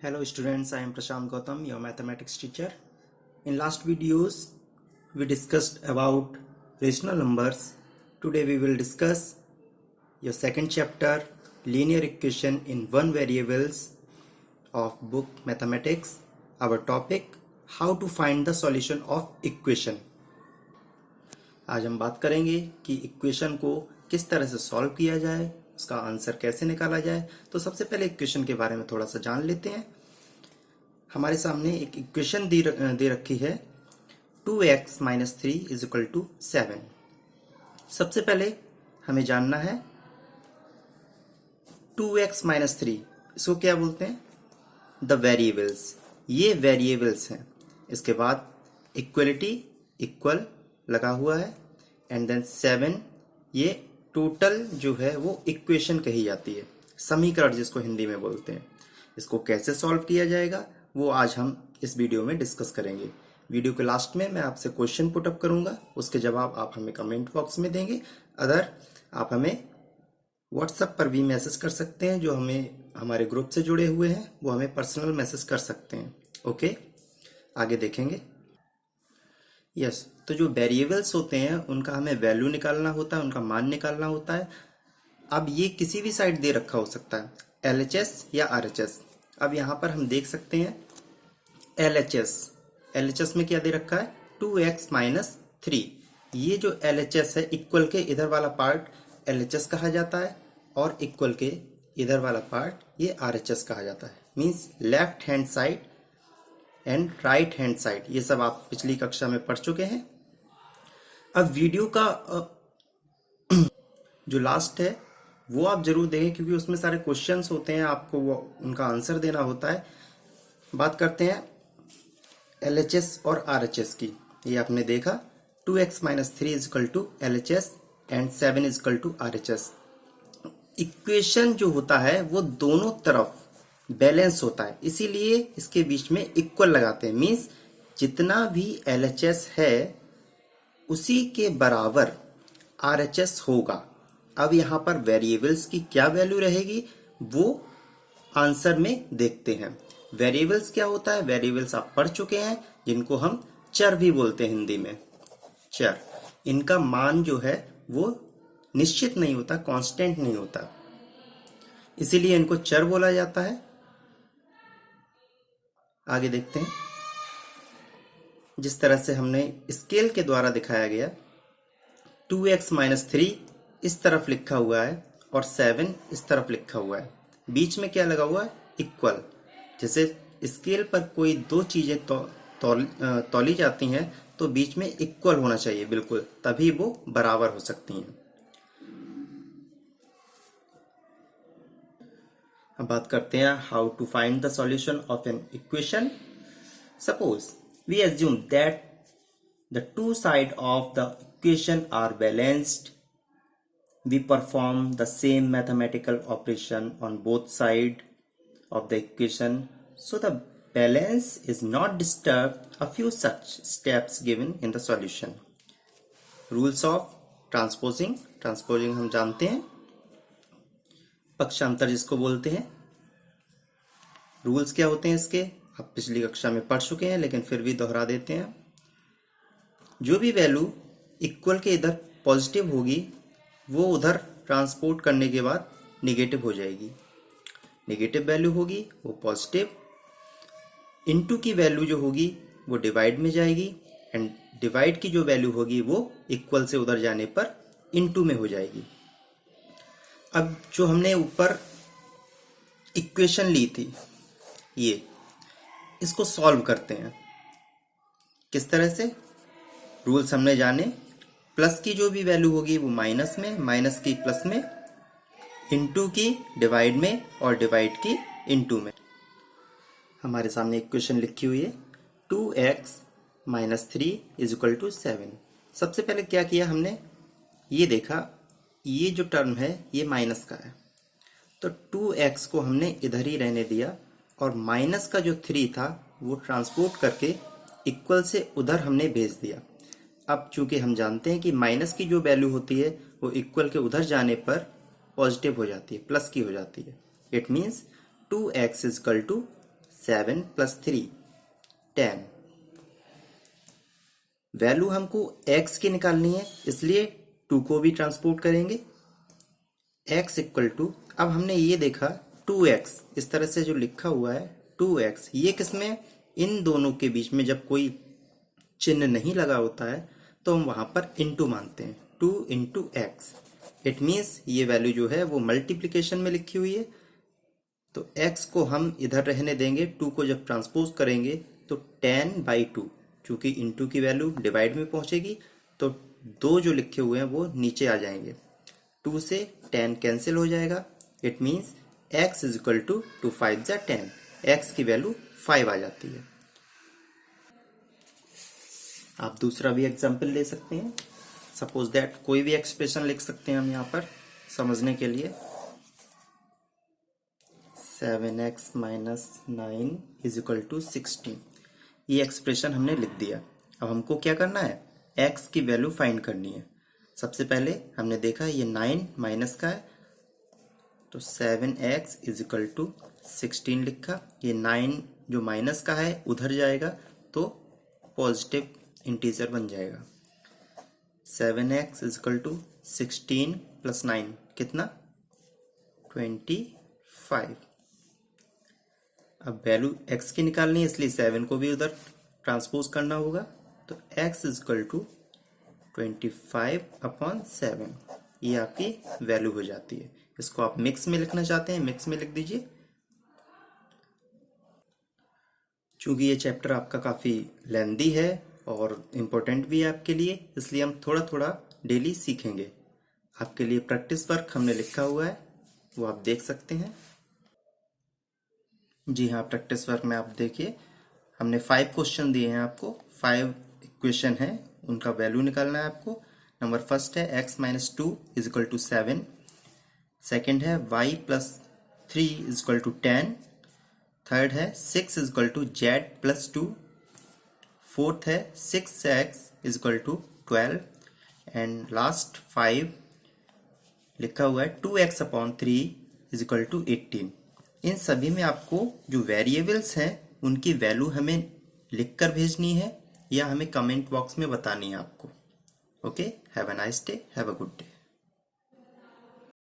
Hello students, I am Prashant Gautam, your mathematics teacher. In last videos, we discussed about rational numbers. Today we will discuss your second chapter, linear equation in one variables of book mathematics. Our topic, how to find the solution of equation. आज हम बात करेंगे कि equation को किस तरह से solve किया जाए, उसका आंसर कैसे निकाला जाए। तो सबसे पहले इक्वेशन के बारे में थोड़ा सा जान लेते हैं। हमारे सामने एक इक्वेशन दे रखी है 2x - 3 = 7। सबसे पहले हमें जानना है 2x - 3, इसको क्या बोलते हैं? The variables. ये वेरिएबल्स हैं। इसके बाद इक्वलिटी, इक्वल लगा हुआ है, एंड देन 7, ये टोटल जो है वो इक्वेशन कही जाती है, समीकरण जिसको हिंदी में बोलते हैं। इसको कैसे सॉल्व किया जाएगा वो आज हम इस वीडियो में डिस्कस करेंगे। वीडियो के लास्ट में मैं आपसे क्वेश्चन पुट अप करूंगा, उसके जवाब आप हमें कमेंट बॉक्स में देंगे। अदर आप हमें व्हाट्सएप पर भी मैसेज कर सकते हैं, जो हमें हमारे ग्रुप से जुड़े हुए हैं वो हमें पर्सनल मैसेज कर सकते हैं। ओके, आगे देखेंगे। यस, तो जो वेरिएबल्स होते हैं उनका हमें वैल्यू निकालना होता है, उनका मान निकालना होता है। अब ये किसी भी साइड दे रखा हो सकता है, LHS या RHS। अब यहाँ पर हम देख सकते हैं LHS में क्या दे रखा है? 2x - 3। ये जो LHS है, इक्वल के इधर वाला पार्ट LHS कहा जाता है और इक्वल के इधर वाला पार्ट ये RHS कहा जाता है। Means left hand side and right hand side, ये सब आप पिछली कक्षा में पढ़ चुके हैं। अब वीडियो का जो लास्ट है वो आप जरूर देखें, क्योंकि उसमें सारे क्वेश्चंस होते हैं, आपको वो उनका आंसर देना होता है। बात करते हैं LHS और RHS की। ये आपने देखा 2x - 3 = LHS and 7 = RHS। Equation जो होता है वो दोनों तरफ बैलेंस होता है, इसीलिए इसके बीच में इक्वल लगाते हैं। मीन्स जितना भी LHS है उसी के बराबर RHS होगा। अब यहाँ पर वेरिएबल्स की क्या वैल्यू रहेगी वो आंसर में देखते हैं। वेरिएबल्स क्या होता है? वेरिएबल्स आप पढ़ चुके हैं, जिनको हम चर भी बोलते हैं हिंदी में। चर, इनका मान जो है वो निश्चित नहीं होता, कांस्टेंट नहीं होता, इसीलिए इनको चर बोला जाता है। आगे देखते हैं। जिस तरह से हमने स्केल के द्वारा दिखाया गया, 2x - 3 इस तरफ लिखा हुआ है और 7 इस तरफ लिखा हुआ है। बीच में क्या लगा हुआ है? इक्वल। जैसे स्केल पर कोई दो चीजें तौली जाती हैं तो बीच में इक्वल होना चाहिए, बिल्कुल, तभी वो बराबर हो सकती हैं। अब बात करते हैं how to find the solution of an equation. Suppose we assume that the two side of the equation are balanced. We perform the same mathematical operation on both sides of the equation, so the balance is not disturbed. A few such steps given in the solution. Rules of transposing. Transposing हम जानते हैं, पक्षांतर जिसको बोलते हैं। Rules क्या होते हैं इसके आप पिछली कक्षा में पढ़ चुके हैं, लेकिन फिर भी दोहरा देते हैं। जो भी वैल्यू इक्वल के इधर पॉजिटिव होगी वो उधर ट्रांसपोर्ट करने के बाद नेगेटिव हो जाएगी। नेगेटिव वैल्यू होगी वो पॉजिटिव, इनटू की वैल्यू जो होगी वो डिवाइड में जाएगी, एंड डिवाइड की जो वैल्यू होगी वो इक्वल से उधर जाने पर इनटू में हो जाएगी। अब जो हमने ऊपर इक्वेशन ली थी, ये इसको सॉल्व करते हैं। किस तरह से? रूल्स हमने जाने, प्लस की जो भी वैल्यू होगी वो माइनस में, माइनस की प्लस में, इनटू की डिवाइड में, और डिवाइड की इनटू में। हमारे सामने इक्वेशन लिखी हुई है 2x - 3 = 7। सबसे पहले क्या किया हमने? ये देखा ये जो टर्म है ये माइनस का है, तो 2x को हमने इधर ही रहने दिया, और माइनस का जो 3 था वो ट्रांसपोर्ट करके इक्वल से उधर हमने भेज दिया। अब चूंकि हम जानते हैं कि माइनस की जो वैल्यू होती है वो इक्वल के उधर जाने पर पॉजिटिव हो जाती है, प्लस की हो जाती है। It means 2x = 7 + 3 10। वैल्यू हमको x की निकालनी है, इसलिए 2 को भी ट्रांसपोर्ट करेंगे। x इक्वल टू, अब हमने ये देखा 2x इस तरह से जो लिखा हुआ है 2x, ये किसमें, इन दोनों के बीच में जब कोई चिन्ह नहीं लगा होता है तो हम वहां पर इंटू मानते हैं, 2 × x। इट मीन्स ये वैल्यू जो है वो मल्टीप्लीकेशन में लिखी हुई है, तो x को हम इधर रहने देंगे, 2 को जब ट्रांसपोज करेंगे तो 10/2, चूंकि इंटू की वैल्यू डिवाइड में पहुंचेगी तो 2 जो लिखे हुए हैं वो नीचे आ जाएंगे, 2 से 10 कैंसिल हो जाएगा। It means x is equal to 2 × 5 = 10, x की वैल्यू 5 आ जाती है। आप दूसरा भी एग्जाम्पल ले सकते हैं, सपोज दैट कोई भी एक्सप्रेशन लिख सकते हैं हम यहाँ पर समझने के लिए। 7x - 9 = 16, ये एक्सप्रेशन हमने लिख दिया। अब हमको क्या करना है, x की वैल्यू फाइंड करनी है। सबसे पहले हमने देखा ये 9 माइनस का है, तो 7x = 16 लिखा। ये 9 जो माइनस का है उधर जाएगा तो पॉजिटिव इंटीजर बन जाएगा। 7x = 16 + 9 कितना, 25। अब वैल्यू x की निकालनी है, इसलिए 7 को भी उधर ट्रांसपोज करना होगा, तो x = 25/7, ये आपकी वैल्यू हो जाती है। इसको आप मिक्स में लिखना चाहते हैं, मिक्स में लिख दीजिए। चूंकि ये चैप्टर आपका काफ़ी लेंदी है और इम्पोर्टेंट भी है आपके लिए, इसलिए हम थोड़ा थोड़ा डेली सीखेंगे। आपके लिए प्रैक्टिस वर्क हमने लिखा हुआ है, वो आप देख सकते हैं। जी हाँ, प्रैक्टिस वर्क में आप देखिए, हमने 5 क्वेश्चन दिए हैं आपको, 5 इक्वेशन है, उनका वैल्यू निकालना है आपको। नंबर फर्स्ट है x - 2 = 7, सेकेंड है y + 3 = 10, थर्ड है 6 = z + 2, फोर्थ है 6x = 12, एंड लास्ट 5 लिखा हुआ है 2x/3 = 18। इन सभी में आपको जो वेरिएबल्स हैं उनकी वैल्यू हमें लिखकर भेजनी है या हमें कमेंट बॉक्स में बतानी है आपको। Okay, have a nice day, have a good day.